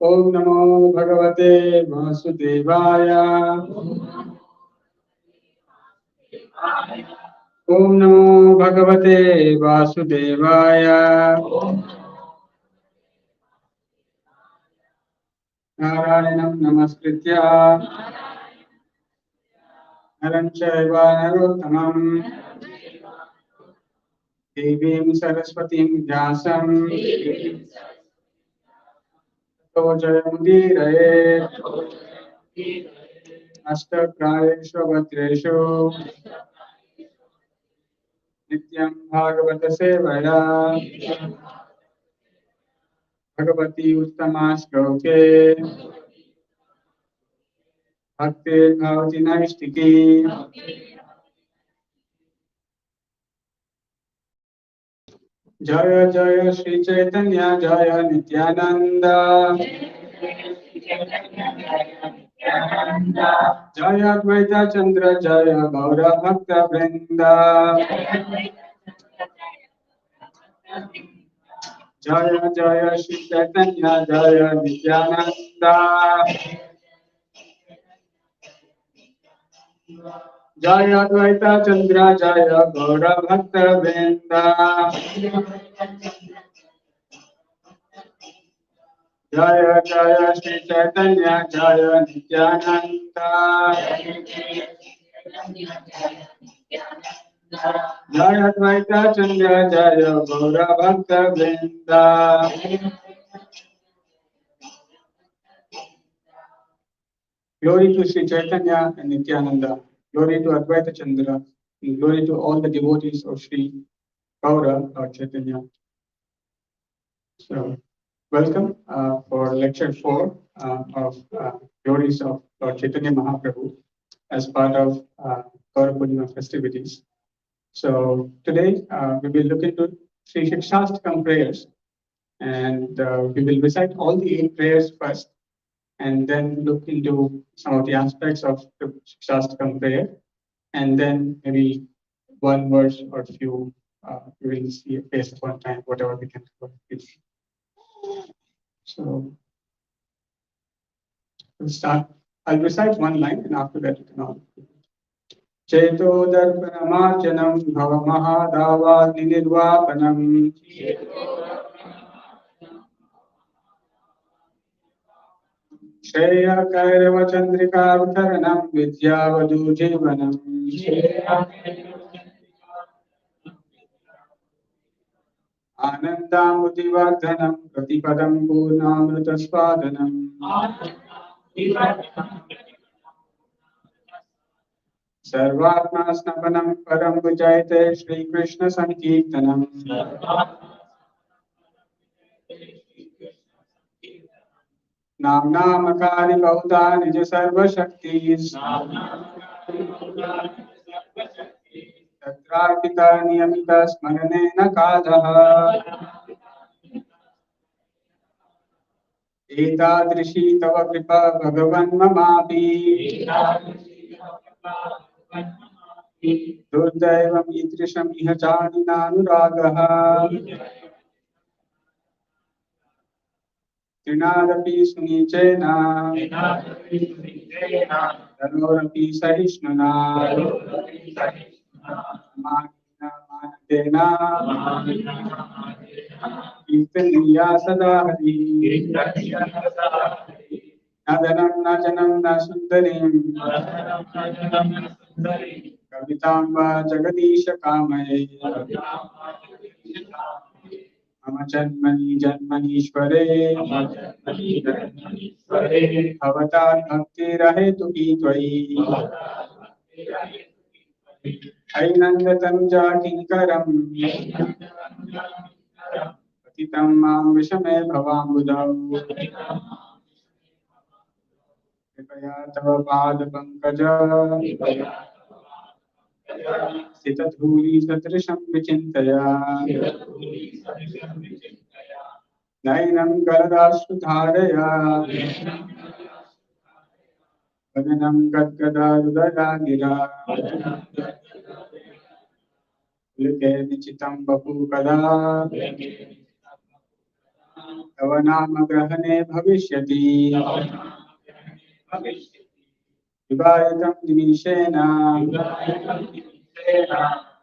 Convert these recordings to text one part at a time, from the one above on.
ओम नमो भगवते वासुदेवाय। ओम नमो भगवते वासुदेवाय। नारायणं नमस्कृत्य नरं चैव नरोत्तमं देवीं सरस्वतीं व्यासं ततो जयमुदीरयेत्। अष्टप्रायेषु भद्रेषु नित्यं भागवत सेवया भगवती उत्तमा श्लोके भक्तिर्भवति नैष्टिकी। जय जय श्री चैतन्य जय नित्यानंद। जय अद्वैत चंद्र जय गौर भक्त वृंद। जय जय श्री चैतन्य जय नित्यानंद। जय अद्वैत चंद्र जय गौर भक्त वृंद। जय जय श्री चैतन्य जय नित्यानंद। जय अद्वैत चंद्र जय गौर भक्त वृंद। Glory to Sri Chaitanya and Nityananda. Glory to Advaita Chandra. And glory to all the devotees of Sri Gaura or Chaitanya. So, welcome for lecture 4 of Glories of Lord Chaitanya Mahaprabhu as part of Gaura Purnima festivities. So, today we will look into Sri Siksastakam prayers, and we will recite all the 8 prayers first, and then look into some of the aspects of the Siksastakam prayer, and then maybe one verse or few we will see based upon time, whatever we can cover. So we'll start. I'll recite one line, and after that you can all. Cheto darpanamarjanam bhavamahadava nirvapanam. Shreya kairava chandrika utharanam vidyavadu jivanam. Anandamudivardhanam pratipadam purnamrutasvadanam. Sarvatma snapanam param vijayate Shri Krishna Sankirtanam. Namnamakari Bauta Nija Sarva Shaktis. Tatrarpita Niyamita Smaranena Kalaha. Etadrishi Tava Kripa Bhagavan Mamapi. Durdevam Idrisham Ihachani Nanuragaha. Trinadapi Sunichena Tanorapi Sahishnuna Manina Manatena Kirtaniya Sadahari Nadanam Najanam Nasundarim Kavitamba Jagadisha Kamaye Mama Janmani Janmanishware Avatar Bhakti Rahe Tuki Twai Ainanda Tanuja Kinkaram Patitam Mam Vishame Bhavamudam Kripaya Tava Pad Pankaja Sitadhuri Satrisham Vichintaya Nainam Galadashudharaya Vadanam Gadgada Rudaya Gira Luke Nichitam Bapu Kada तव नाम ग्रहणे भविष्यति विवाहितं दिविषेण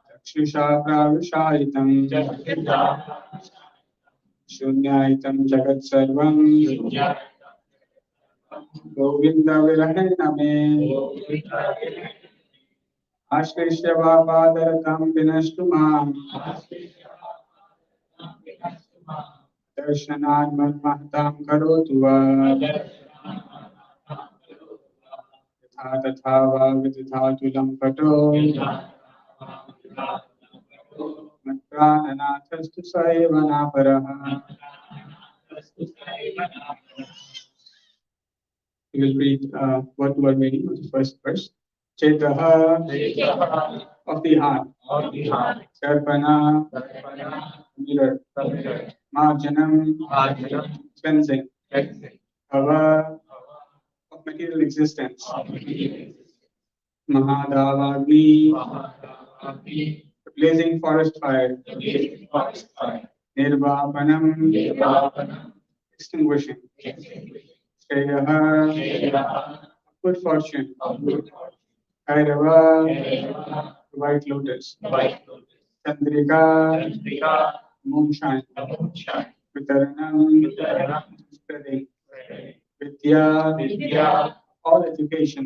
चक्षुषा प्राविशायितं शून्यायितं जगत्सर्वं गोविन्दविरहेण मे आश्लिष्य वा पादरतां विनष्टु माम् दर्शनान् मन्महतां करोतु वा यथा तथा वा विदधातु लम्पटो मत्प्राणनाथस्तु स एव नापरः. We will read word meaning of the first verse. Chetaha of the heart. Sarpana, mirror. Marjanam, cleansing. Hava, of material existence. Mahadavagni, blazing forest fire. Nirvapanam, extinguishing. Shreyaha, good fortune. Kairava, white lotus. Chandrika, moonshine. Vitaranam, spreading. Vidya, all education.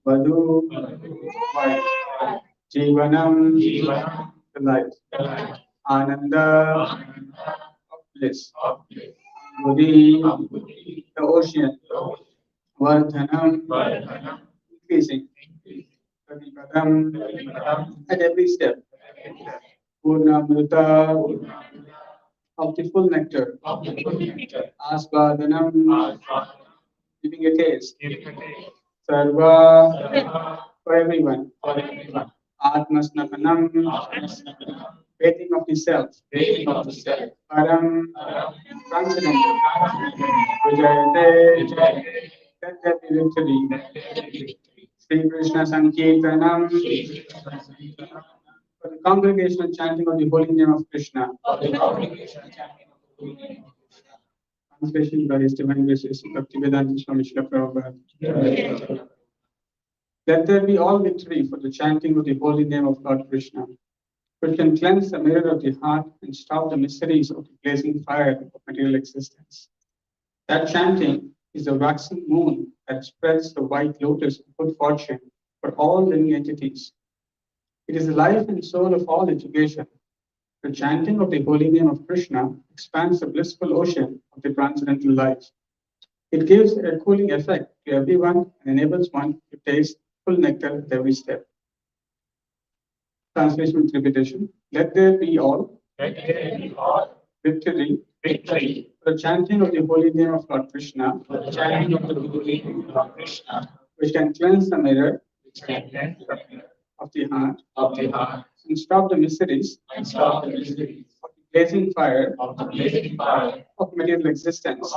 Vadhu, wife. Jivanam, the life. Ananda, of bliss. Buddhi, the ocean. Vardhanam, increasing. Pradipatam, at every step. Purnamrita, of the full nectar. Asvadanam, giving a taste. Sarva, for everyone. Atmasnapanam, bathing of the self. Param, transcendental. Vijayate, let there be victory. Sri Krishna Sankirtanam, for the congregational chanting of the holy name of Krishna. Translation by His Divine Grace Bhaktivedanta Swami Srila Prabhupada. Let there be all victory for the chanting of the holy name of Lord Krishna, which can cleanse the mirror of the heart and stop the mysteries of the blazing fire of material existence. That chanting is the waxing moon that spreads the white lotus of good fortune for all living entities. It is the life and soul of all education. The chanting of the holy name of Krishna expands the blissful ocean of the transcendental life. It gives a cooling effect to everyone and enables one to taste full nectar at every step. Translation with repetition. Let there be all victory for the chanting of the holy name of Lord Krishna, which can cleanse the mirror of the heart and stop the miseries of the blazing fire of material existence.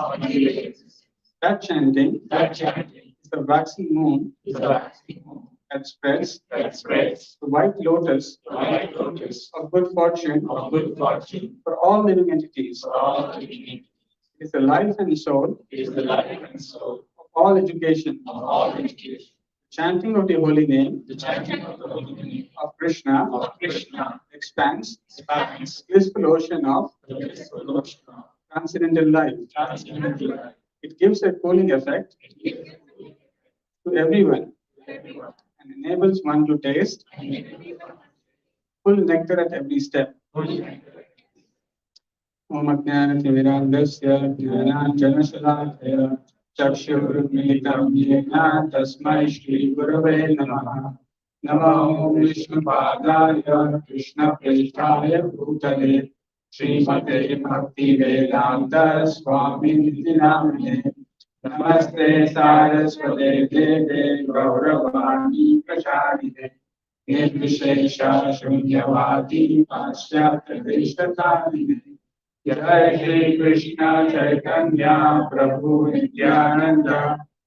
That chanting is the waxing moon that spreads the white lotus of good fortune for all living entities. It is the life and soul of all education. Chanting of the holy name of Krishna expands the blissful ocean of transcendental life. It gives a cooling effect to everyone and enables one to taste full nectar at every step. Om Ajnanatimirandasya Jnananjanashalakaya Chakshurmilitam Yena Tasmai Shri Gurave Namaha. Namo Vishnupadaya Krishna Prishthaya Bhutale Srimate Bhakti Vedanta Swami Namane. Namaste Saraswate Deve Gauravani Pracharine Nirvishesha Shunyavadi Paschyata Vishtatarine. Jai Shri Krishna Chaitanya Prabhu Nityananda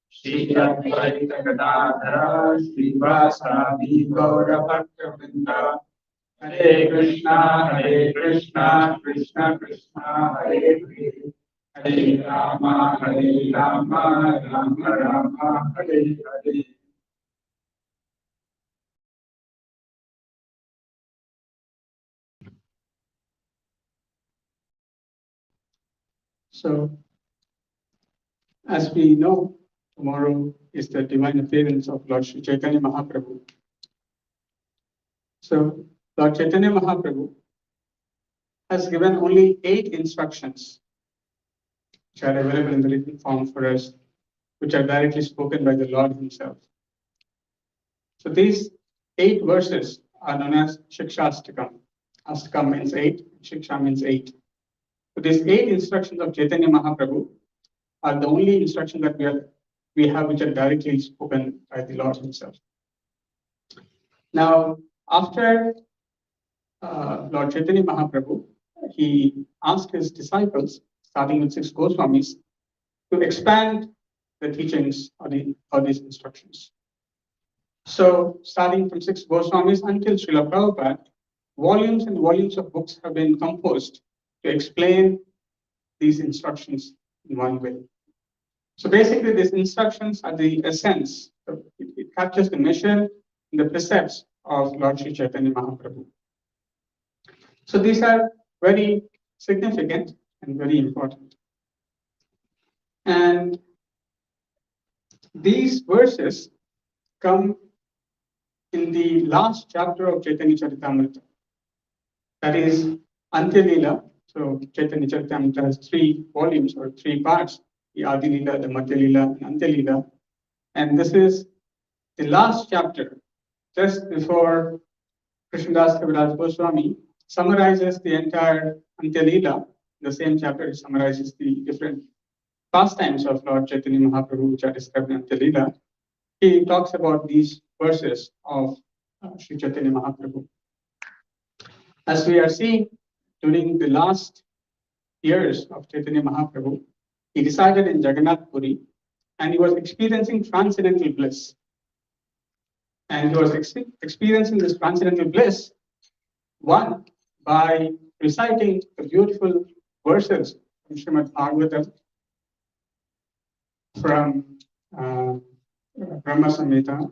Shri Advaita Gadadhara Shri Vasadi Gaura Bhakta Vrinda Hare Krishna, Krishna Krishna, Hare Hare, Hare Rama, Rama Rama, Hare Hare. So, as we know, tomorrow is the divine appearance of Lord Sri Chaitanya Mahaprabhu. So, Lord Chaitanya Mahaprabhu has given only 8 instructions, which are available in the written form for us, which are directly spoken by the Lord Himself. So, these 8 verses are known as Siksastakam. Astakam means 8, Shiksha means 8. So, these 8 instructions of Chaitanya Mahaprabhu are the only instruction that we have which are directly spoken by the Lord Himself. Now, after Lord Chaitanya Mahaprabhu, he asked his disciples, starting with 6 Goswamis, to expand the teachings of these instructions. So, starting from 6 Goswamis until Srila Prabhupada, volumes and volumes of books have been composed to explain these instructions in one way. So basically, these instructions are the essence. It captures the mission and the precepts of Lord Sri Chaitanya Mahaprabhu. So these are very significant and very important. And these verses come in the last chapter of Chaitanya Charitamrita. That is Antya Leela. So Chaitanya Charitamrita has 3 volumes or 3 parts: the Adi Leela, the Madhya Leela, and Antya Leela. And this is the last chapter, just before Krishnadas Kaviraj Goswami summarizes the entire Antya Leela. The same chapter summarizes the different pastimes of Lord Chaitanya Mahaprabhu, which are described in Antya Leela. He talks about these verses of Sri Chaitanya Mahaprabhu. As we are seeing, during the last years of Chaitanya Mahaprabhu, he resided in Jagannath Puri and he was experiencing transcendental bliss. And he was experiencing this transcendental bliss, one, by reciting the beautiful verses from Srimad Bhagavatam, from Brahma Samhita,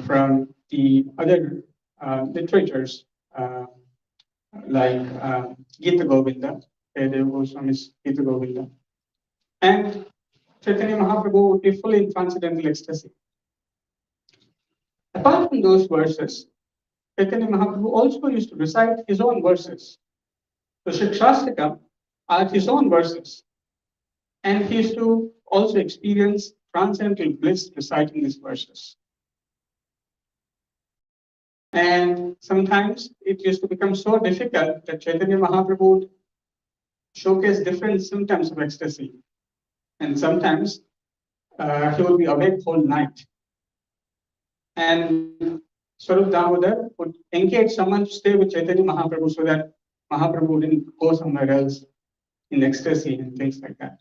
from the other literatures like Gita Govinda, Dev Goswami's Gita Govinda. And Chaitanya Mahaprabhu would be fully in transcendental ecstasy. Apart from those verses, Chaitanya Mahaprabhu also used to recite his own verses. So Siksastakam are his own verses. And he used to also experience transcendental bliss reciting these verses. And sometimes it used to become so difficult that Chaitanya Mahaprabhu would showcase different symptoms of ecstasy. And sometimes he would be awake whole night. And Swarup Damodar would engage someone to stay with Chaitanya Mahaprabhu so that Mahaprabhu didn't go somewhere else in ecstasy and things like that.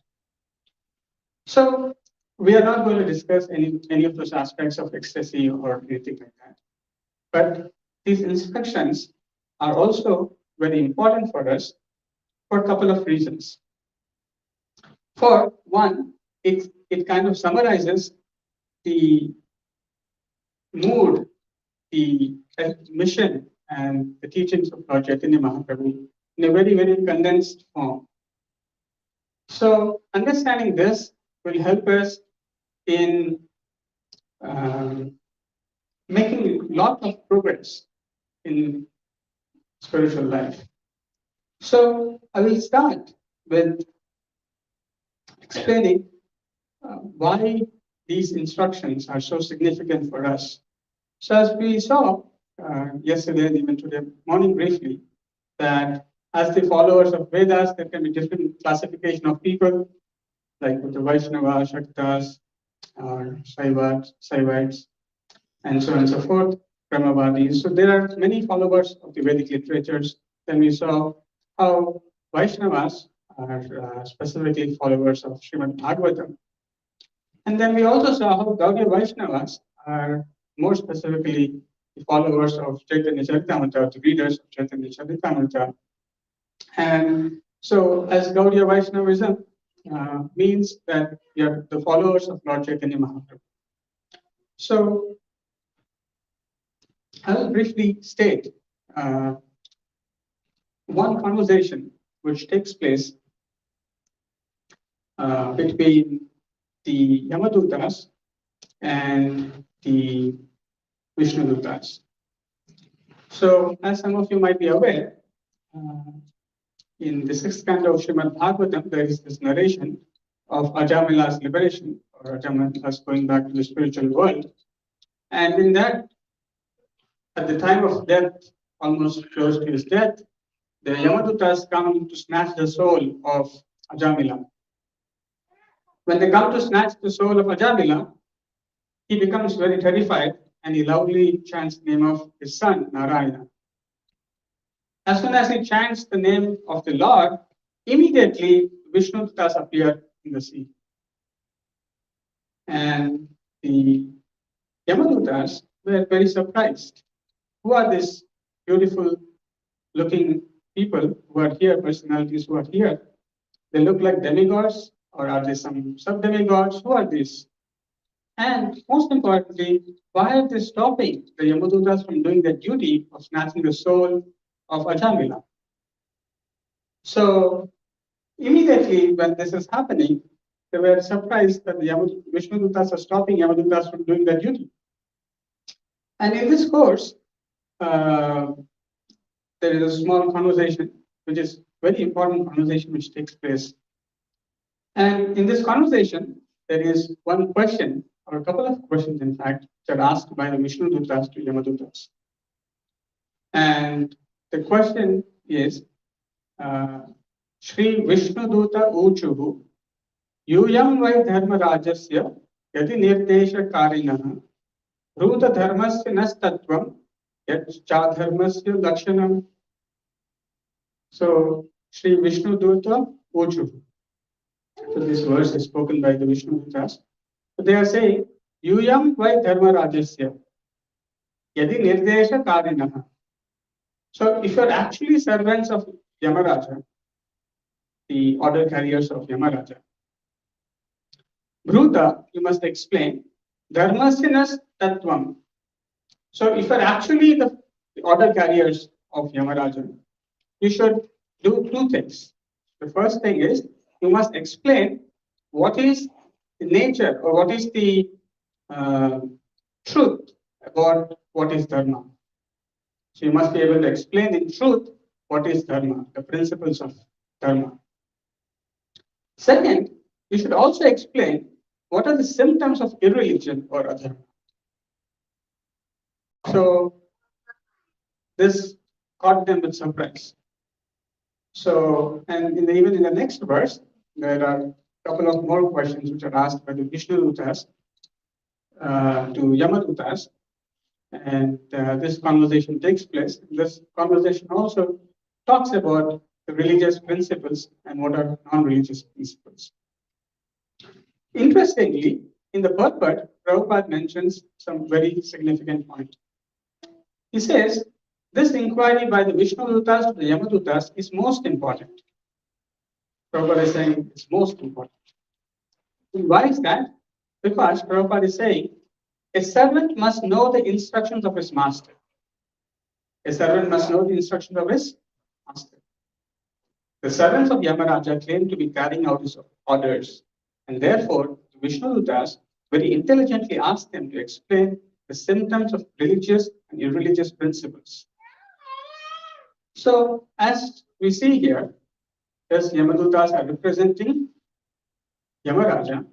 So we are not going to discuss any of those aspects of ecstasy or anything like that. But these instructions are also very important for us for a couple of reasons. For one, it kind of summarizes the mood, the mission, and the teachings of Lord Chaitanya Mahaprabhu in a very, very condensed form. So understanding this will help us in making a lot of progress in spiritual life. So I will start with explaining why these instructions are so significant for us. So as we saw yesterday and even today morning briefly, that as the followers of Vedas, there can be different classification of people, like the Vaishnava, Shaktas, or Saivites, and so on and so forth, Brahmavadis. So there are many followers of the Vedic literatures. Then we saw how Vaishnavas are specifically followers of Srimad Bhagavatam. And then we also saw how Gaudiya Vaishnavas are more specifically the followers of Chaitanya Charitamrita, the readers of Chaitanya Charitamrita. And so, as Gaudiya Vaishnavism means that we are the followers of Lord Chaitanya Mahaprabhu. So, I'll briefly state one conversation which takes place between the Yamadutas and the Vishnudutas. So, as some of you might be aware, in the sixth canto of Srimad Bhagavatam, there is this narration of Ajamila's liberation, or Ajamila's going back to the spiritual world. And in that, at the time of death, almost close to his death, the Yamadutas come to snatch the soul of Ajamila. When they come to snatch the soul of Ajamila, he becomes very terrified and he loudly chants the name of his son, Narayana. As soon as he chants the name of the Lord, immediately Vishnudutas appear in the sea. And the Yamadutas were very surprised. Who are these beautiful looking people who are here, personalities who are here? They look like demigods, or are they some sub-demigods? Who are these? And most importantly, why are they stopping the Yamadutas from doing their duty of snatching the soul of Ajamila? So immediately when this is happening, they were surprised that the Vishnudutas are stopping Yamadutas from doing their duty. And in this course, there is a small conversation, which is very important conversation which takes place. And in this conversation, there is one question, or a couple of questions, in fact, that are asked by the Vishnudutas to Yamadutas. And the question is, Shri Vishnuduta Uchuhu, Yuyam Vai Dharma Rajasya, Yadi Nirdesha Karinaha, Ruta Dharmasya Nastatvam, Yat Chadharmasya Lakshanam. So, Shri Vishnuduta Uchuhu. So, this verse is spoken by the Vishnudutas. So, they are saying, Yuyam Vai Dharma Rajasya, Yadi Nirdesha Karinaha. So, if you are actually servants of Yamaraja, the order carriers of Yamaraja, Bhuta, you must explain, Dharmasinas Tattvam. So, if you are actually the order carriers of Yamaraja, you should do two things. The first thing is, you must explain what is the nature or what is the truth about what is Dharma. So, you must be able to explain in truth what is Dharma, the principles of Dharma. Second, you should also explain what are the symptoms of irreligion or adharma. So, this caught them with surprise. So, and even in the next verse, there are a couple of more questions which are asked by the Vishnudutas to Yamadutas. And this conversation takes place. This conversation also talks about the religious principles and what are non-religious principles. Interestingly, in the purport, Prabhupada mentions some very significant point. He says, this inquiry by the Vishnudutas to the Yamadutas is most important. Prabhupada is saying it's most important. And why is that? Because Prabhupada is saying, a servant must know the instructions of his master. A servant must know the instructions of his master. The servants of Yamaraja claim to be carrying out his orders, and therefore the Vishnudutas very intelligently asked them to explain the symptoms of religious and irreligious principles. So, as we see here, as Yamadutas are representing Yamaraja,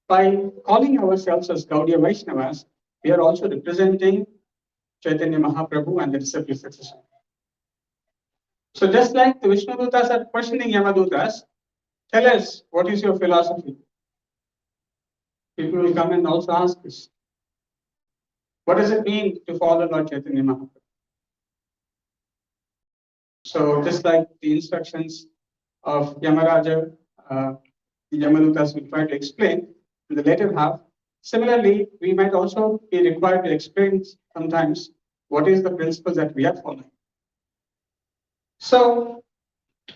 by calling ourselves as Gaudiya Vaishnavas, we are also representing Chaitanya Mahaprabhu and the disciple successor. So, just like the Vishnudutas are questioning Yamadutas, tell us, what is your philosophy? People will come and also ask us, what does it mean to follow Lord Chaitanya Mahaprabhu? So, just like the instructions of Yamaraja, the Yamadutas will try to explain in the later half, Similarly, we might also be required to explain sometimes what is the principle that we are following. So,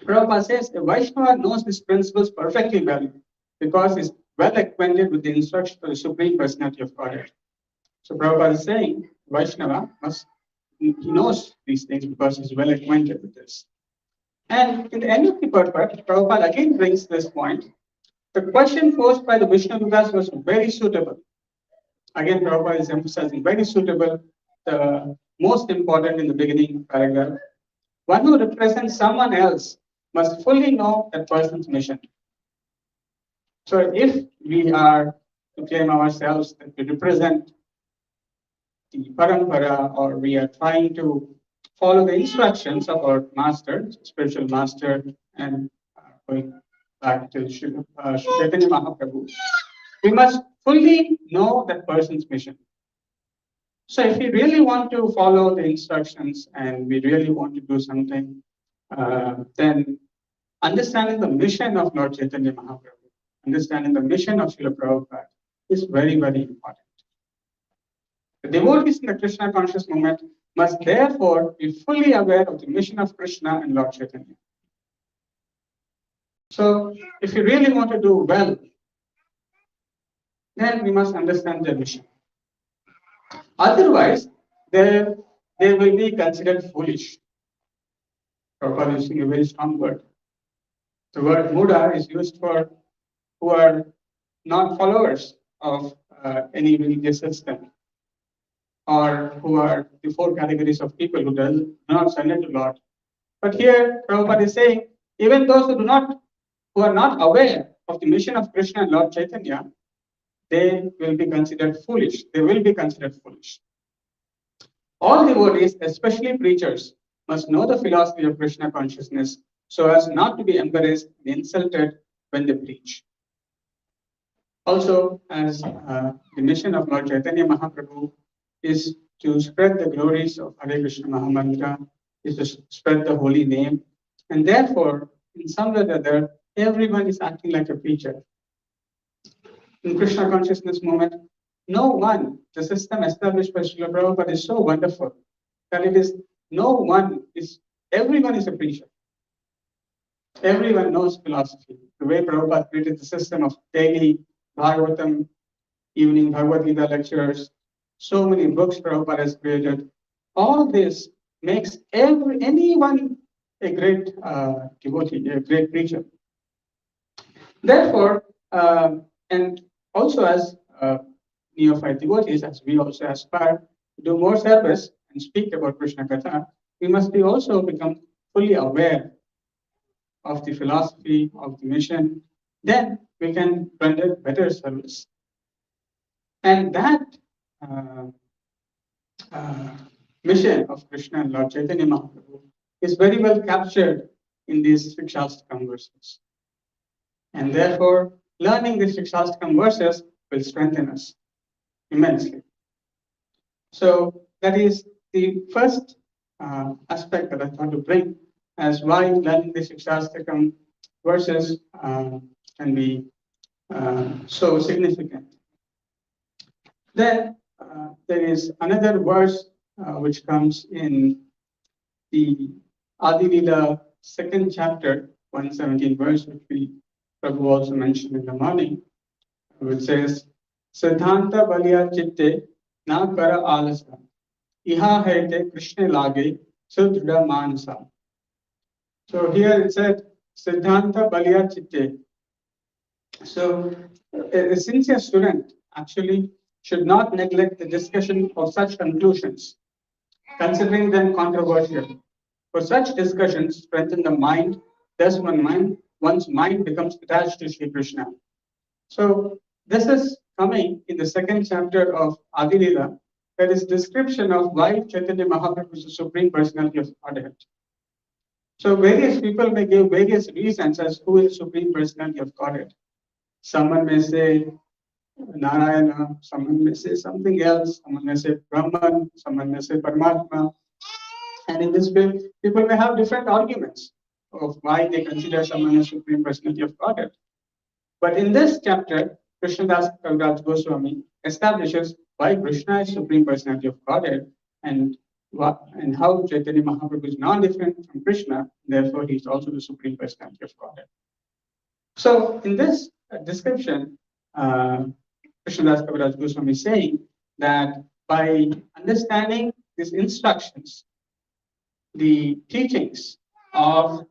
Prabhupada says a Vaishnava knows these principles perfectly well because he's well acquainted with the instruction of the Supreme Personality of Godhead. So, Prabhupada is saying Vaishnava he knows these things because he's well acquainted with this. And in the end of the purport, Prabhupada again brings this point. The question posed by the Vishnu Dutas was very suitable. Again, Prabhupada is emphasizing very suitable, the most important in the beginning paragraph. One who represents someone else must fully know that person's mission. So if we are to claim ourselves that we represent the parampara, or we are trying to follow the instructions of our master, spiritual master, and going back to Chaitanya Mahaprabhu, we must fully know that person's mission. So if we really want to follow the instructions and we really want to do something, then understanding the mission of Lord Chaitanya Mahaprabhu, understanding the mission of Srila Prabhupada is very, very important. The devotees in the Krishna conscious movement must therefore be fully aware of the mission of Krishna and Lord Chaitanya. So if you really want to do well, then we must understand their mission. Otherwise, they will be considered foolish. Prabhupada is using a very strong word. The word Muda is used for who are not followers of any religious system, or who are the four categories of people who do not surrender to Lord. But here, Prabhupada is saying, even those who are not aware of the mission of Krishna and Lord Chaitanya, they will be considered foolish. They will be considered foolish. All devotees, especially preachers, must know the philosophy of Krishna consciousness so as not to be embarrassed and insulted when they preach. Also, as the mission of Lord Chaitanya Mahaprabhu is to spread the glories of Hare Krishna Mahamantra, is to spread the holy name, and therefore, in some way or other, everyone is acting like a preacher. In Krishna consciousness movement, no one, the system established by Srila Prabhupada is so wonderful that everyone is a preacher. Everyone knows philosophy. The way Prabhupada created the system of daily Bhagavatam, evening Bhagavad Gita lectures, so many books Prabhupada has created. All this makes anyone a great devotee, a great preacher. Therefore, and also as neophyte devotees, as we also aspire to do more service and speak about Krishna Katha, we must also become fully aware of the philosophy of the mission. Then we can render better service. And that mission of Krishna and Lord Chaitanya Mahaprabhu is very well captured in these Siksastakam verses. And therefore, learning these Siksastakam verses will strengthen us immensely. So that is the first aspect that I thought to bring as why learning the Siksastakam verses can be so significant. Then there is another verse which comes in the Adi Lila second chapter, 117 verse, which Prabhu also mentioned in the morning, which says, Siddhanta Balya Chitte Na Kara Alasa Iha Haite Krishna Lage Sudrida Manasa. So here it said, Siddhanta Balya Chitte. So a sincere student actually should not neglect the discussion of such conclusions, considering them controversial. For such discussions strengthen the mind, thus one's mind becomes attached to Sri Krishna. So this is coming in the second chapter of Adi Lila. There is description of why Chaitanya Mahaprabhu is the Supreme Personality of Godhead. So various people may give various reasons as who is the Supreme Personality of Godhead. Someone may say Narayana, someone may say something else, someone may say Brahman, someone may say Paramatma. And in this way, people may have different arguments of why they consider someone as Supreme Personality of Godhead. But in this chapter, Krishnadas Kaviraj Goswami establishes why Krishna is Supreme Personality of Godhead and and how Chaitanya Mahaprabhu is non-different from Krishna, therefore he is also the Supreme Personality of Godhead. So in this description, Krishnadas Kaviraj Goswami is saying that by understanding these instructions, the teachings of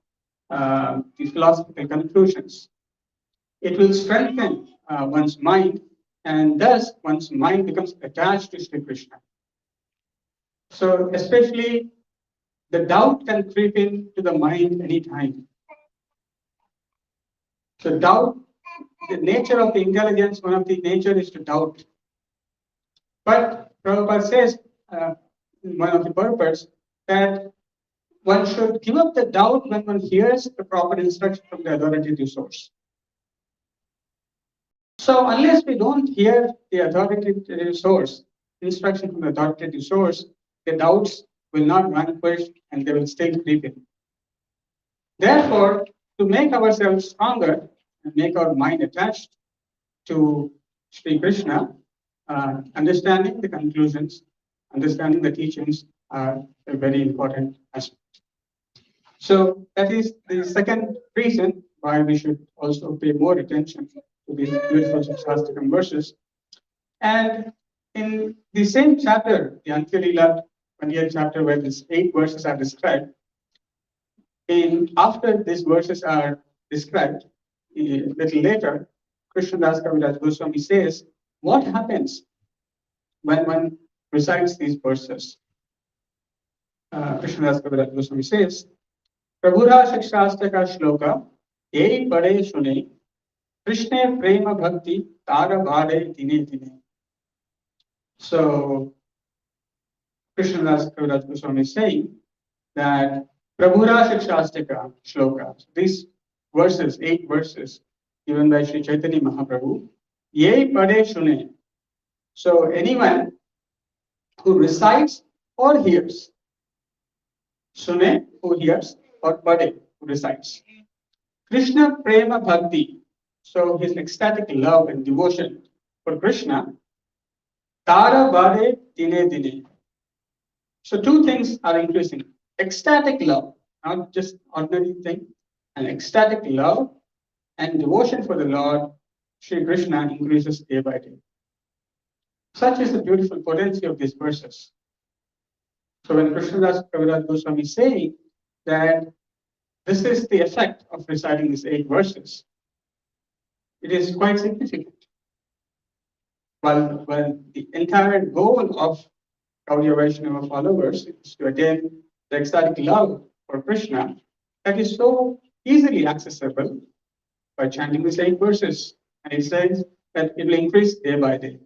the philosophical conclusions, it will strengthen one's mind, and thus one's mind becomes attached to Sri Krishna. So especially the doubt can creep into the mind anytime. So doubt, the nature of the intelligence, one of the nature is to doubt. But Prabhupada says, one of the purpose, that one should give up the doubt when one hears the proper instruction from the authoritative source. So unless we don't hear the authoritative source, instruction from the authoritative source, the doubts will not vanquish and they will still creep in. Therefore, to make ourselves stronger and make our mind attached to Sri Krishna, understanding the conclusions, understanding the teachings are a very important aspect. So that is the second reason why we should also pay more attention to these beautiful Siksastakam verses. And in the same chapter, the Antyalila 20th chapter, where these 8 verses are described, after these verses are described, a little later, Krishnadas Kaviraj Goswami says, what happens when one recites these verses? Krishnadas Kaviraj Goswami says, Prabhura Sikshastaka Shloka, Ei Pade Shune, Krishna Prema Bhakti, Tara Bhade Dine Dine. So, Krishnadas Kaviraj Goswami is saying that Prabhura Sikshastaka Shloka, these verses, 8 verses given by Sri Chaitanya Mahaprabhu, Ye Pade Shune. So, anyone who recites or hears, Shune, who hears, or Pade, who recites. Krishna Prema Bhakti, so his ecstatic love and devotion for Krishna, Tara Bade Dine Dine. So 2 things are increasing. Ecstatic love, not just ordinary thing, an ecstatic love and devotion for the Lord, Sri Krishna, increases day by day. Such is the beautiful potency of these verses. So when Krishnadas Kaviraj Goswami is saying that this is the effect of reciting these 8 verses, it is quite significant. While the entire goal of Gaudiya Vaishnava followers is to attain the ecstatic love for Krishna, that is so easily accessible by chanting these 8 verses. And it says that it will increase day by day.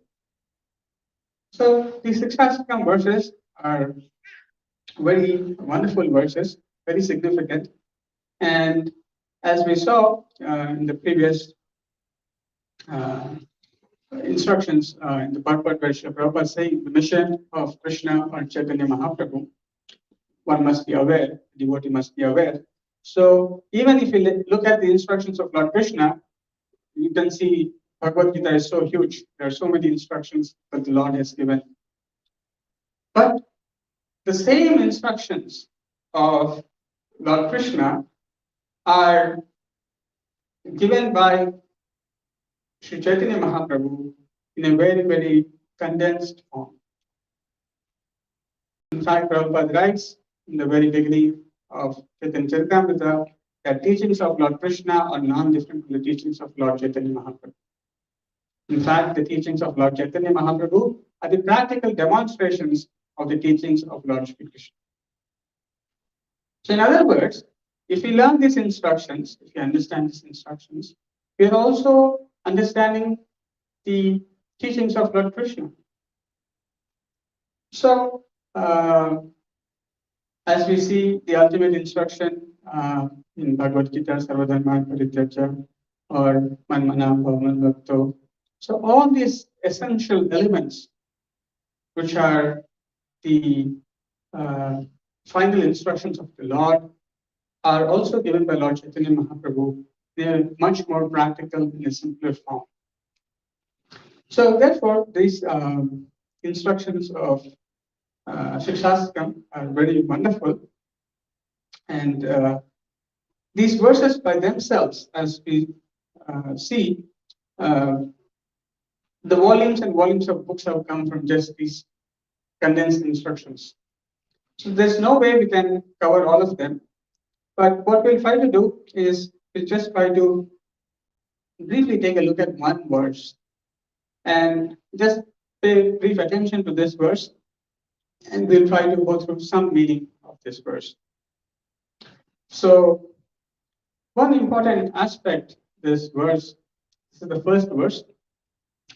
So these Siksastakam verses are very wonderful verses, very significant. And as we saw in the previous instructions in the purport where Srila Prabhupada is saying the mission of Krishna or Chaitanya Mahaprabhu, one must be aware, the devotee must be aware. So even if you look at the instructions of Lord Krishna, you can see Bhagavad Gita is so huge. There are so many instructions that the Lord has given. But the same instructions of Lord Krishna are given by Sri Chaitanya Mahaprabhu in a very, very condensed form. In fact, Prabhupada writes in the very beginning of Chaitanya Charitamrita that teachings of Lord Krishna are non-different from the teachings of Lord Chaitanya Mahaprabhu. In fact, the teachings of Lord Chaitanya Mahaprabhu are the practical demonstrations of the teachings of Lord Shri Krishna. So in other words, if we learn these instructions, if we understand these instructions, we are also understanding the teachings of Lord Krishna. So, as we see the ultimate instruction in Bhagavad Gita, Sarvadharma Parityaja, or Manmana Bhavaman Bhakto. So all these essential elements, which are the final instructions of the Lord, are also given by Lord Chaitanya Mahaprabhu. They are much more practical in a simpler form. So therefore, these instructions of Siksastakam are very wonderful, and these verses by themselves, as we see, uh, the volumes and volumes of books have come from just these condensed instructions. So there's no way we can cover all of them. But what we'll try to do is we'll just try to briefly take a look at one verse and just pay brief attention to this verse, and we'll try to go through some meaning of this verse. So one important aspect this verse, this is the first verse,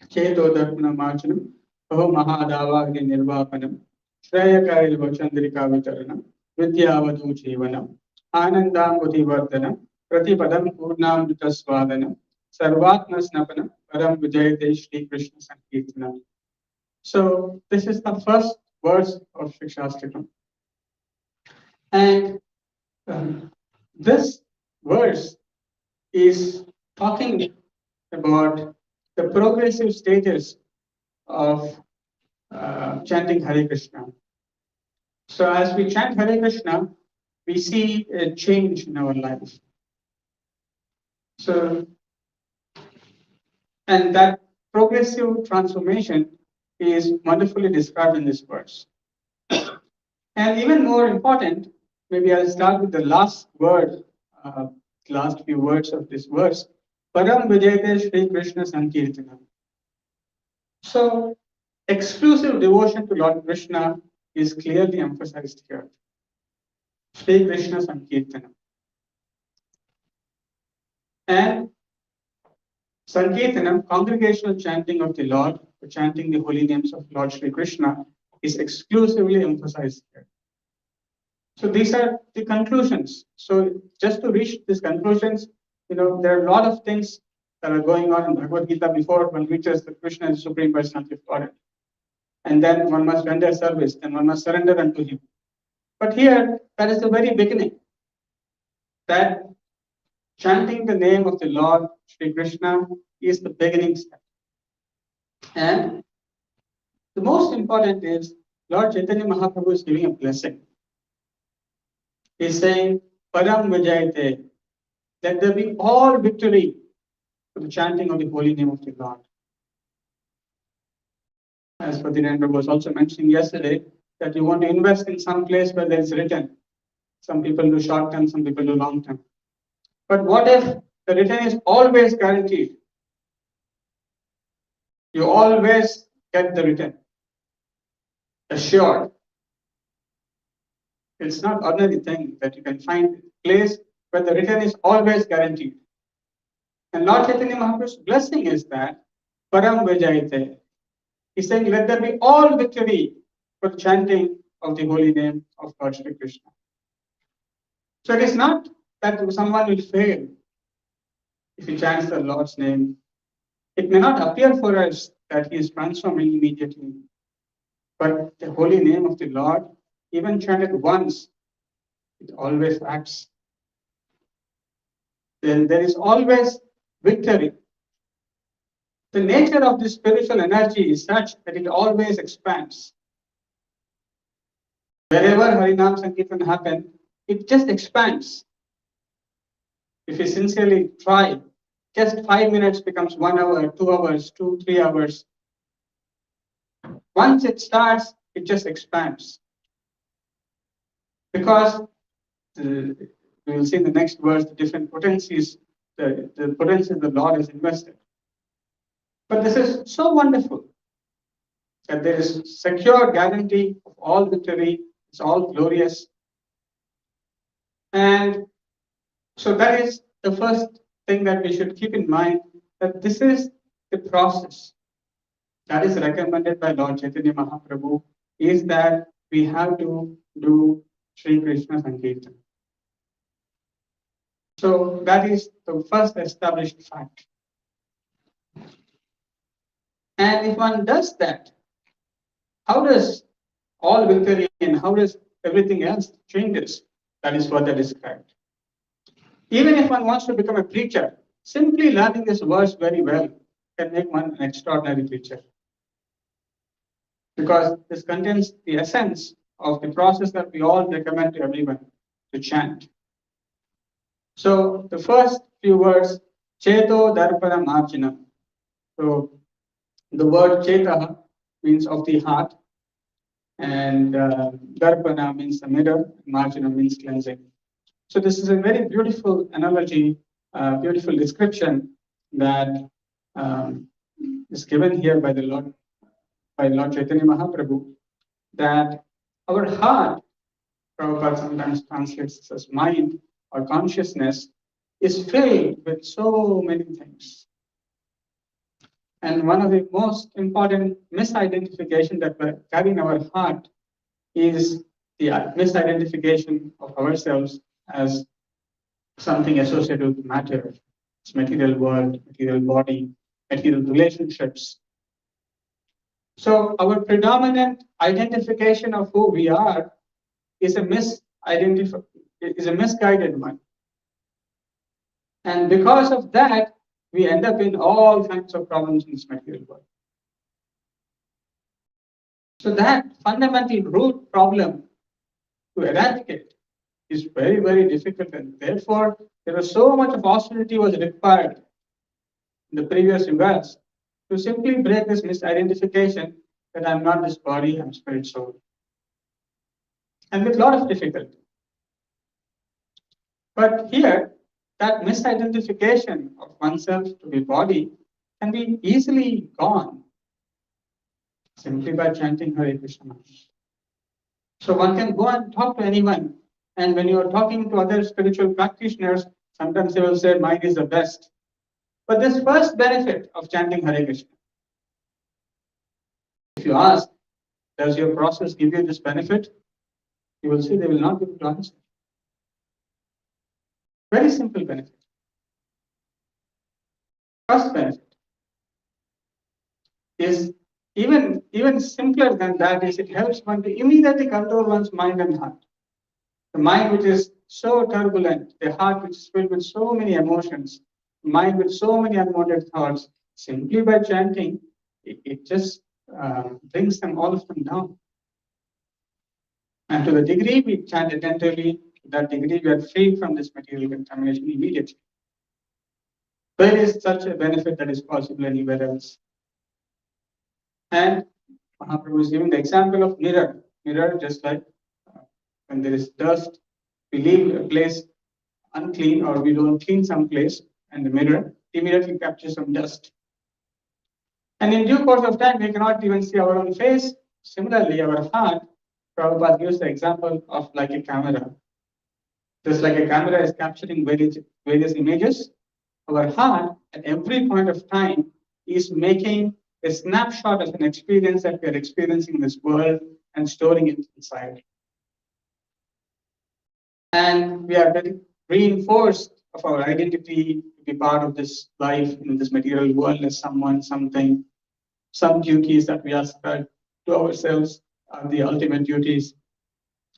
Cheto Darpana Marchanam, Aho Mahadavagya Nirvapanam, Shreyakaya Chandrika Vitaranam, Vidyavadu Jivanam, Anandam Buddhivardhanam, Pratipadam Purnamrita Swadanam, Sarvatma Snapanam, Param Vijayate Shri Krishna Sankirtanam. So this is the first verse of Siksastakam. And this verse is talking about the progressive stages of chanting Hare Krishna. So as we chant Hare Krishna, we see a change in our life. So, and that progressive transformation is wonderfully described in this verse. And even more important, maybe I'll start with the last word, last few words of this verse, Param Vijayate Shri Krishna Sankirtanam. So, exclusive devotion to Lord Krishna is clearly emphasized here. Shri Krishna Sankirtanam. And Sankirtanam, congregational chanting of the Lord, chanting the holy names of Lord Shri Krishna, is exclusively emphasized here. So these are the conclusions. So just to reach these conclusions, there are a lot of things that are going on in Bhagavad Gita before one reaches the Krishna is Supreme Personality of Godhead. And then one must render service, then one must surrender unto him. But here, that is the very beginning. That chanting the name of the Lord Shri Krishna is the beginning step. And the most important is Lord Chaitanya Mahaprabhu is giving a blessing. He's saying, Param Vijayate, let there be all victory for the chanting of the holy name of the Lord. As Padinendra was also mentioning yesterday, that you want to invest in some place where there is return. Some people do short term, some people do long term. But what if the return is always guaranteed? You always get the return. Assured. It's not ordinary thing that you can find a place where the return is always guaranteed. And Lord Chaitanya Mahaprabhu's blessing is that Param Vijayate. He's saying, let there be all victory for chanting of the holy name of Lord Shri Krishna. So it is not that someone will fail if he chants the Lord's name. It may not appear for us that he is transforming immediately. But the holy name of the Lord, even chanted once, it always acts. Then there is always victory. The nature of this spiritual energy is such that it always expands. Wherever Harinam Sankirtan happens, it just expands. If you sincerely try, just 5 minutes becomes 1 hour, 2 hours, 2, 3 hours. Once it starts, it just expands. Because we will see in the next verse the different potencies, the potencies the Lord has invested. But this is so wonderful that there is secure guarantee of all victory. It's all glorious. And so that is the first thing that we should keep in mind, that this is the process that is recommended by Lord Chaitanya Mahaprabhu, is that we have to do Sri Krishna Sankirtan. So that is the first established fact. And if one does that, how does all victory and how does everything else changes? That is further described. Even if one wants to become a preacher, simply learning this verse very well can make one an extraordinary creature. Because this contains the essence of the process that we all recommend to everyone to chant. So the first few words, Cheto Darpana Marjana. So the word Cheta means of the heart, and Darpana means the mirror, Marjana means cleansing. So this is a very beautiful analogy, beautiful description that um, is given here by Lord Chaitanya Mahaprabhu, that our heart, Prabhupada sometimes translates this as mind or consciousness, is filled with so many things. And one of the most important misidentification that we carry in our heart is the misidentification of ourselves as something associated with matter, its material world, material body, material relationships. So our predominant identification of who we are is a misguided one. And because of that, we end up in all kinds of problems in this material world. So that fundamental root problem to eradicate is very, very difficult, and therefore there was so much of austerity was required in the previous yugas to simply break this misidentification that I'm not this body, I'm spirit soul. And with a lot of difficulty. But here, that misidentification of oneself to be body can be easily gone simply by chanting Hare Krishna. So one can go and talk to anyone, and when you are talking to other spiritual practitioners, sometimes they will say mine is the best. But this first benefit of chanting Hare Krishna, if you ask, does your process give you this benefit? You will say they will not be able to answer. Very simple benefit. First benefit is even simpler than that is it helps one to immediately control one's mind and heart. The mind which is so turbulent, the heart which is filled with so many emotions, the mind with so many unwanted thoughts, simply by chanting, it just brings them all of them down. And to the degree we chant attentively, to that degree we are free from this material contamination immediately. There is such a benefit that is possible anywhere else. And Mahaprabhu is giving the example of mirror. Mirror, just like when there is dust, we leave a place unclean or we don't clean some place, and the mirror immediately captures some dust. And in due course of time, we cannot even see our own face. Similarly, our heart, Prabhupada gives the example of like a camera. Just like a camera is capturing various images, our heart at every point of time is making a snapshot of an experience that we are experiencing in this world and storing it inside. And we are getting reinforced of our identity to be part of this life in this material world as someone, something, some duties that we ascribe to ourselves are the ultimate duties.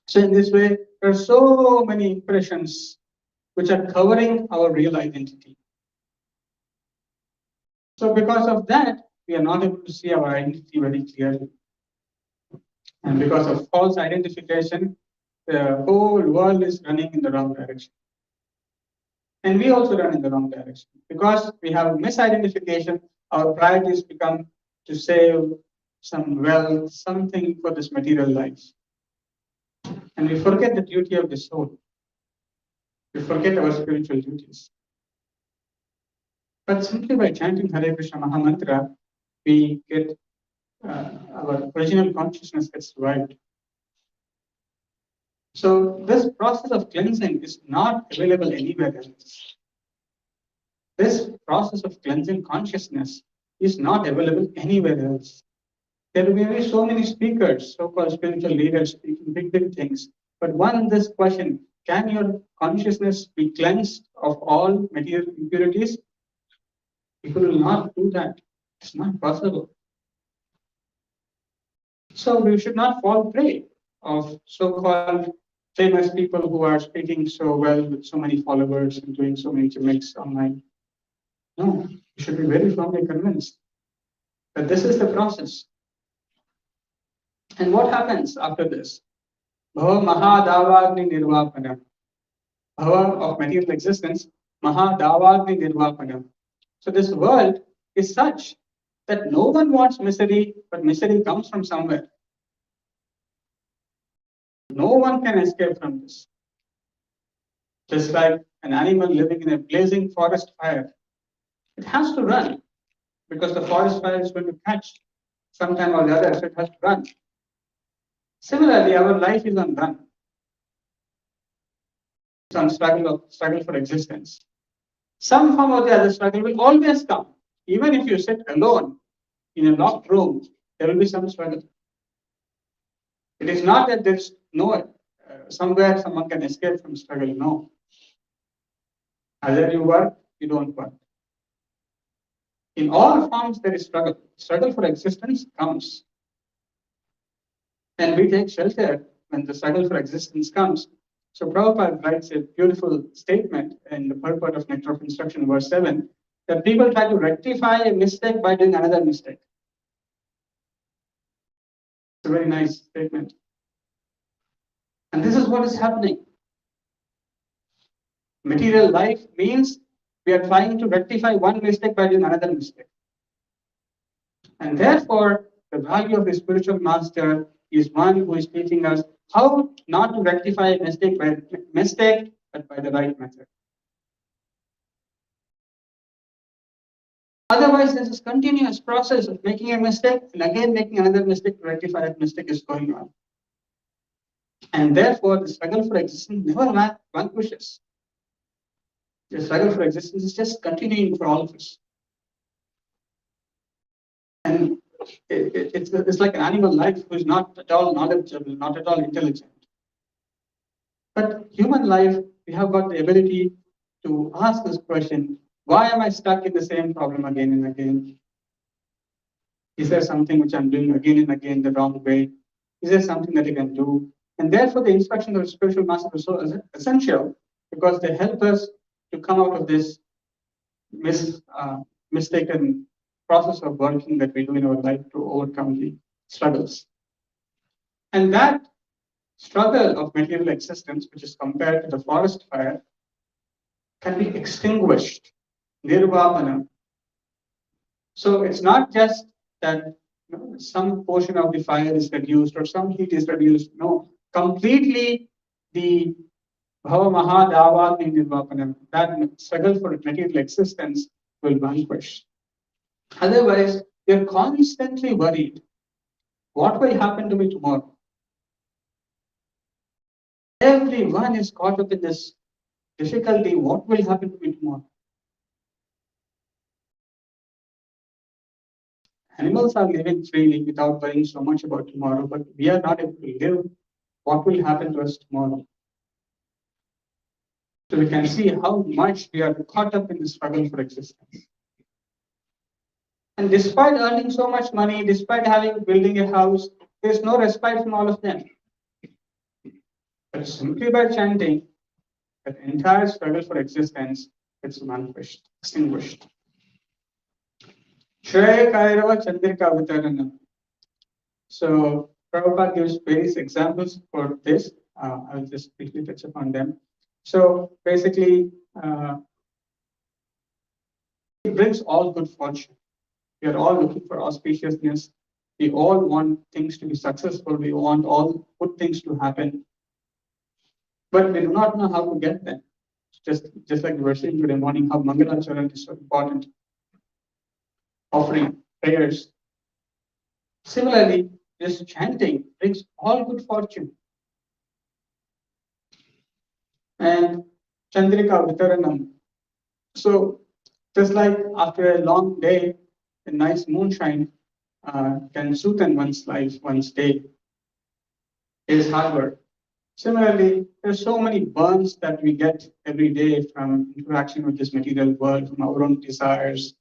So in this way, there are so many impressions which are covering our real identity. So because of that, we are not able to see our identity very clearly. And because of false identification, the whole world is running in the wrong direction. And we also run in the wrong direction. Because we have misidentification, our priorities become to save some wealth, something for this material life. And we forget the duty of the soul. We forget our spiritual duties. But simply by chanting Hare Krishna Mahamantra, we get our original consciousness gets revived. So this process of cleansing is not available anywhere else. This process of cleansing consciousness is not available anywhere else. There will be so many speakers, so-called spiritual leaders speaking big things. But this question, can your consciousness be cleansed of all material impurities? People will not do that. It's not possible. So we should not fall prey of so-called famous people who are speaking so well with so many followers and doing so many gimmicks online. No, you should be very firmly convinced that this is the process. And what happens after this? Bhava Mahadavagni Nirvapanam. Bhava of material existence, Mahadavagni Nirvapanam. So this world is such that no one wants misery, but misery comes from somewhere. No one can escape from this. Just like an animal living in a blazing forest fire, it has to run because the forest fire is going to catch sometime or the other, so it has to run. Similarly, our life is on run. It's on struggle for existence. Some form or the other struggle will always come. Even if you sit alone in a locked room, there will be some struggle. It is not that there's no somewhere someone can escape from struggle. No. Either you work, you don't work. In all forms, there is struggle. Struggle for existence comes. And we take shelter when the struggle for existence comes. So Prabhupada writes a beautiful statement in the purport of Nectar of Instruction, verse 7, that people try to rectify a mistake by doing another mistake. It's a very nice statement. And this is what is happening. Material life means we are trying to rectify one mistake by doing another mistake. And therefore, the value of the spiritual master is one who is teaching us how not to rectify a mistake but by the right method. Otherwise, there's this continuous process of making a mistake and again making another mistake to rectify that mistake is going on. And therefore, the struggle for existence never vanquishes. The struggle for existence is just continuing for all of us. And it's like an animal life who is not at all knowledgeable, not at all intelligent. But human life, we have got the ability to ask this question, why am I stuck in the same problem again and again? Is there something which I'm doing again and again the wrong way? Is there something that I can do? And therefore, the instructions of the spiritual master are so essential because they help us to come out of this mistaken process of working that we do in our life to overcome the struggles. And that struggle of material existence, which is compared to the forest fire, can be extinguished, nirvapana. So it's not just that some portion of the fire is reduced or some heat is reduced. No, completely the bhava mahadavagni nirvapana, that struggle for material existence will vanquish. Otherwise, you're constantly worried. What will happen to me tomorrow? Everyone is caught up in this difficulty. What will happen to me tomorrow? Animals are living freely without worrying so much about tomorrow, but we are not able to live. What will happen to us tomorrow? So we can see how much we are caught up in the struggle for existence. And despite earning so much money, despite building a house, there is no respite from all of them. But simply by chanting, that entire struggle for existence gets vanquished, extinguished. Shrey Kairava Chandrika Vitaranam. So Prabhupada gives various examples for this. I'll just quickly touch upon them. So basically, it brings all good fortune. We are all looking for auspiciousness. We all want things to be successful. We want all good things to happen. But we do not know how to get them. Just like we were saying today morning, how Mangalacharan is so important. Offering prayers. Similarly, this chanting brings all good fortune. And Chandrika Vitaranam. So just like after a long day, a nice moonshine can soothe one's life, one's day. It is hard work. Similarly, there's so many burns that we get every day from interaction with this material world, from our own desires.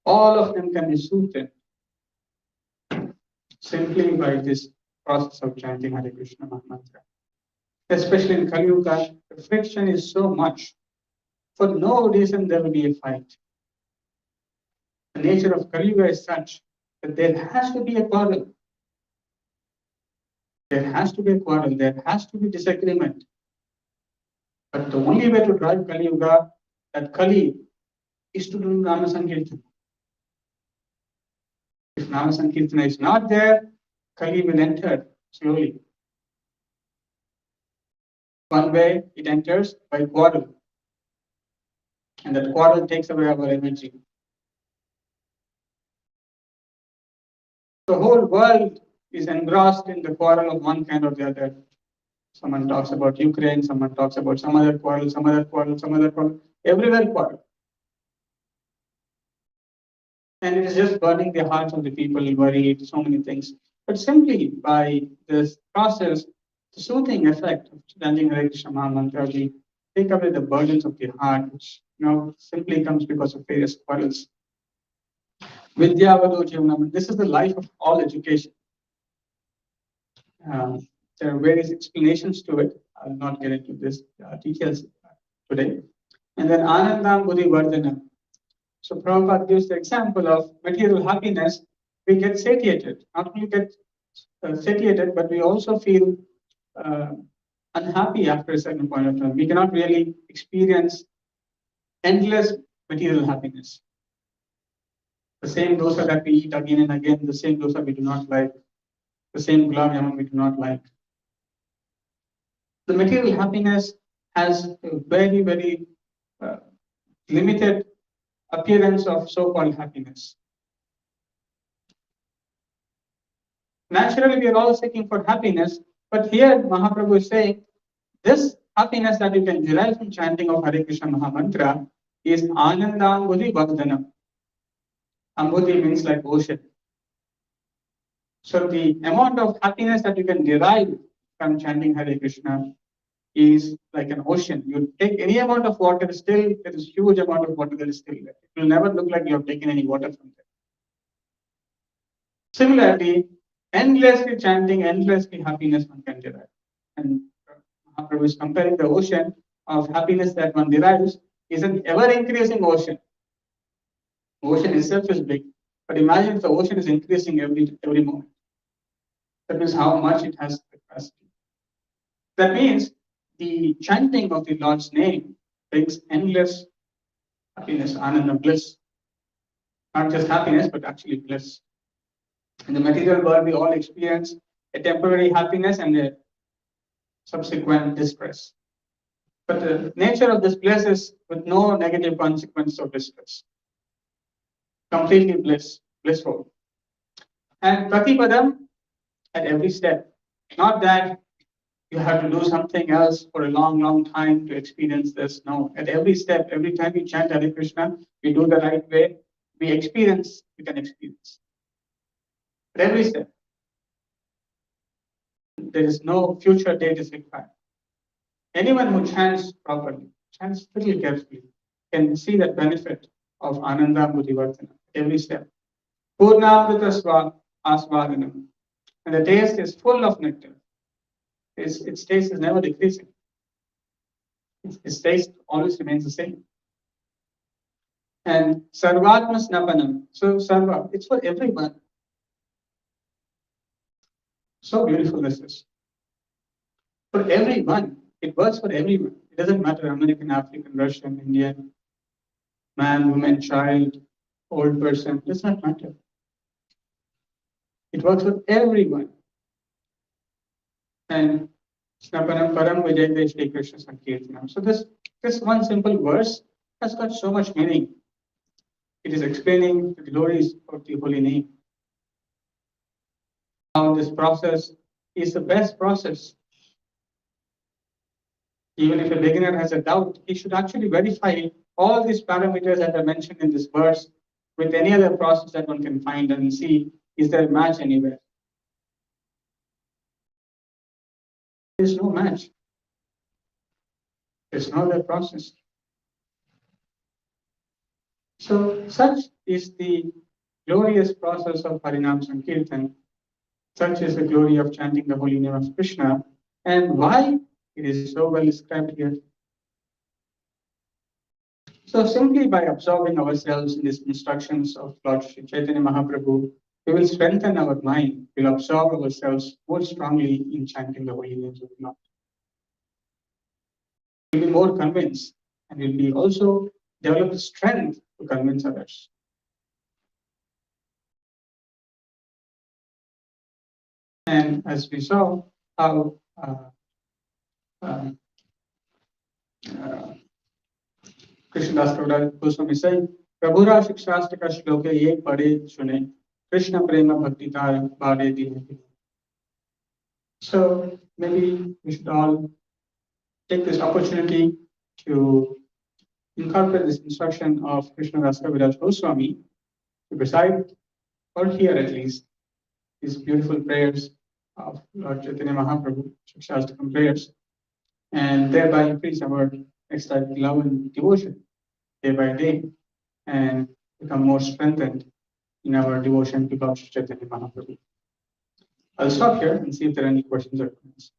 All of them can be soothed simply by this process of chanting Hare Krishna Mahamantra. Especially in Kali Yuga, the friction is so much. For no reason there will be a fight. nature of Kali Yuga is such that there has to be a quarrel. There has to be a quarrel. There has to be disagreement. But the only way to drive Kali Yuga, that Kali, is to do Nama Sankirtana. If Nama Sankirtana is not there, Kali will enter slowly. One way it enters by quarrel. And that quarrel takes away our energy. The whole world is engrossed in the quarrel of one kind or the other. Someone talks about Ukraine, someone talks about some other quarrel, some other quarrel, some other quarrel. Everywhere quarrel. And it is just burning the hearts of the people, worried, so many things. But simply by this process, the soothing effect of chanting Hare Krishna Maha Mantra, we take away the burdens of the heart, which simply comes because of various quarrels. Vidyavado Jivanam. This is the life of all education. There are various explanations to it. I will not get into this details today. And then Anandam Buddhi Vardhanam. So Prabhupada gives the example of material happiness. We get satiated. Not only get satiated, but we also feel unhappy after a certain point of time. We cannot really experience endless material happiness. The same dosa that we eat again and again, the same dosa we do not like, the same gulab jamun we do not like. The material happiness has a very, very limited appearance of so-called happiness. Naturally, we are all seeking for happiness, but here Mahaprabhu is saying this happiness that you can derive from chanting of Hare Krishna Maha Mantra is Anandambudhi Vardhanam. Ambudhi means like ocean. So the amount of happiness that you can derive from chanting Hare Krishna is like an ocean. You take any amount of water, still there is huge amount of water that is still there. It will never look like you have taken any water from there. Similarly, endlessly chanting, endlessly happiness one can derive. And Mahaprabhu is comparing the ocean of happiness that one derives is an ever-increasing ocean. Ocean itself is big, but imagine if the ocean is increasing every moment. That means how much it has capacity. That means the chanting of the Lord's name brings endless happiness, ananda, bliss. Not just happiness, but actually bliss. In the material world, we all experience a temporary happiness and a subsequent distress. But the nature of this bliss is with no negative consequence of distress. Completely blissful. And pratipadam at every step. Not that you have to do something else for a long, long time to experience this. No, at every step, every time we chant Hare Krishna, we do the right way, we can experience. At every step. There is no future date is required. Anyone who chants properly, chants really carefully, can see the benefit of Ananda Buddhivardhana every step. Purnamrita Asvadanam. And the taste is full of nectar. Its taste is never decreasing. Its taste always remains the same. And Sarvatma Snapanam. So Sarva, it's for everyone. So beautiful this is. For everyone. It works for everyone. It doesn't matter American, African, Russian, Indian, man, woman, child, old person. It does not matter. It works for everyone. And Snapanam Param Vijay Shri Krishna Sankirtanam. So this one simple verse has got so much meaning. It is explaining the glories of the holy name. How this process is the best process. Even if a beginner has a doubt, he should actually verify all these parameters that are mentioned in this verse with any other process that one can find and see, is there a match anywhere? There is no match. There is no other process. So such is the glorious process of Harinam Sankirtan. Such is the glory of chanting the holy name of Krishna. And why? It is so well described here. So simply by absorbing ourselves in these instructions of Lord Sri Chaitanya Mahaprabhu, we will strengthen our mind, we'll absorb ourselves more strongly in chanting the holy names of the Lord. We'll be more convinced, and we'll be also develop the strength to convince others. And as we saw, how Krishnadas Goswami said, Prabhura Siksastakam shloke ye pade sune, Krishna prema bhakti tar bade dine. So maybe we should all take this opportunity to incorporate this instruction of Krishnadas Kaviraj Goswami to recite, or hear at least, these beautiful prayers of Lord Chaitanya Mahaprabhu, Siksastakam prayers, and thereby increase our ecstatic love and devotion day by day, and become more strengthened in our devotion to Lord Chaitanya Mahaprabhu. I'll stop here and see if there are any questions or comments.